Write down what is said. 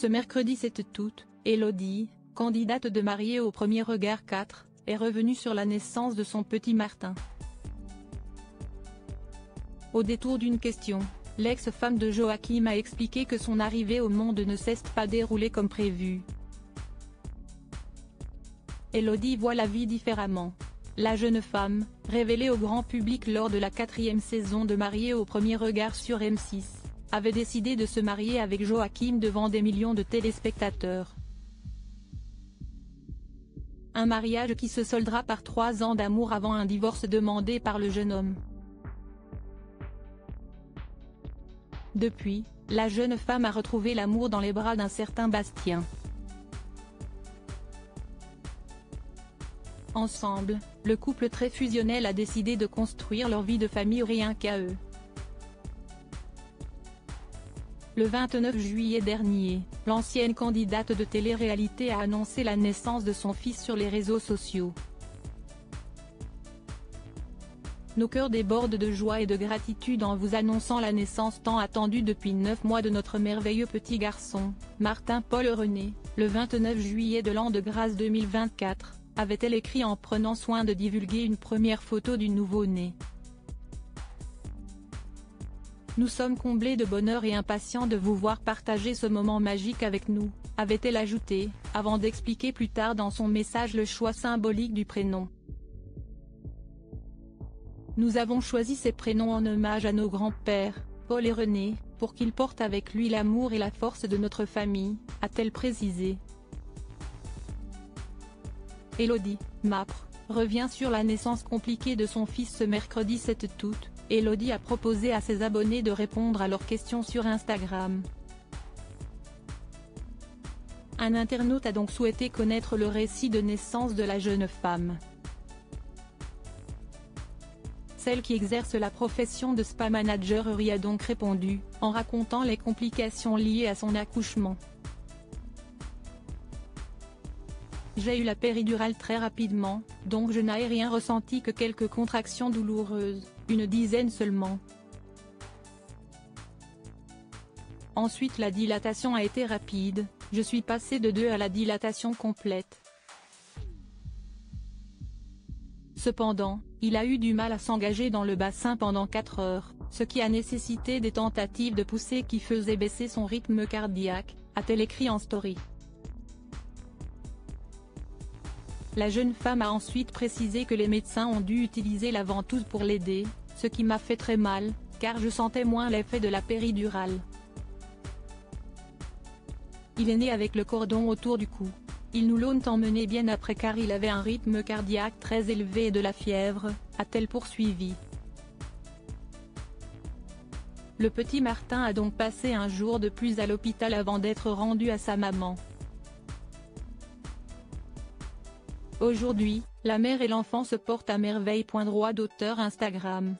Ce mercredi 7 août, Élodie, candidate de Mariée au premier regard 4, est revenue sur la naissance de son petit Martin. Au détour d'une question, l'ex-femme de Joachim a expliqué que son arrivée au monde ne s'est pas déroulée comme prévu. Élodie voit la vie différemment. La jeune femme, révélée au grand public lors de la 4e saison de Mariée au premier regard sur M6, avait décidé de se marier avec Joachim devant des millions de téléspectateurs. Un mariage qui se soldera par 3 ans d'amour avant un divorce demandé par le jeune homme. Depuis, la jeune femme a retrouvé l'amour dans les bras d'un certain Bastien. Ensemble, le couple très fusionnel a décidé de construire leur vie de famille rien qu'à eux. Le 29 juillet dernier, l'ancienne candidate de télé-réalité a annoncé la naissance de son fils sur les réseaux sociaux. Nos cœurs débordent de joie et de gratitude en vous annonçant la naissance tant attendue depuis 9 mois de notre merveilleux petit garçon, Martin Paul René, le 29 juillet de l'an de grâce 2024, avait-elle écrit en prenant soin de divulguer une première photo du nouveau-né. Nous sommes comblés de bonheur et impatients de vous voir partager ce moment magique avec nous, avait-elle ajouté, avant d'expliquer plus tard dans son message le choix symbolique du prénom. Nous avons choisi ces prénoms en hommage à nos grands-pères, Paul et René, pour qu'ils portent avec lui l'amour et la force de notre famille, a-t-elle précisé. Élodie, Mapr, revient sur la naissance compliquée de son fils ce mercredi 7 août. Élodie a proposé à ses abonnés de répondre à leurs questions sur Instagram. Un internaute a donc souhaité connaître le récit de naissance de la jeune femme. Celle qui exerce la profession de spa manager y a donc répondu, en racontant les complications liées à son accouchement. J'ai eu la péridurale très rapidement, donc je n'ai rien ressenti que quelques contractions douloureuses, une dizaine seulement. Ensuite la dilatation a été rapide, je suis passé de 2 à la dilatation complète. Cependant, il a eu du mal à s'engager dans le bassin pendant 4 heures, ce qui a nécessité des tentatives de poussée qui faisaient baisser son rythme cardiaque, a-t-elle écrit en story. La jeune femme a ensuite précisé que les médecins ont dû utiliser la ventouse pour l'aider, ce qui m'a fait très mal, car je sentais moins l'effet de la péridurale. Il est né avec le cordon autour du cou. Ils nous l'ont emmené bien après car il avait un rythme cardiaque très élevé et de la fièvre, a-t-elle poursuivi. Le petit Martin a donc passé un jour de plus à l'hôpital avant d'être rendu à sa maman. Aujourd'hui, la mère et l'enfant se portent à merveille. Droit d'auteur Instagram.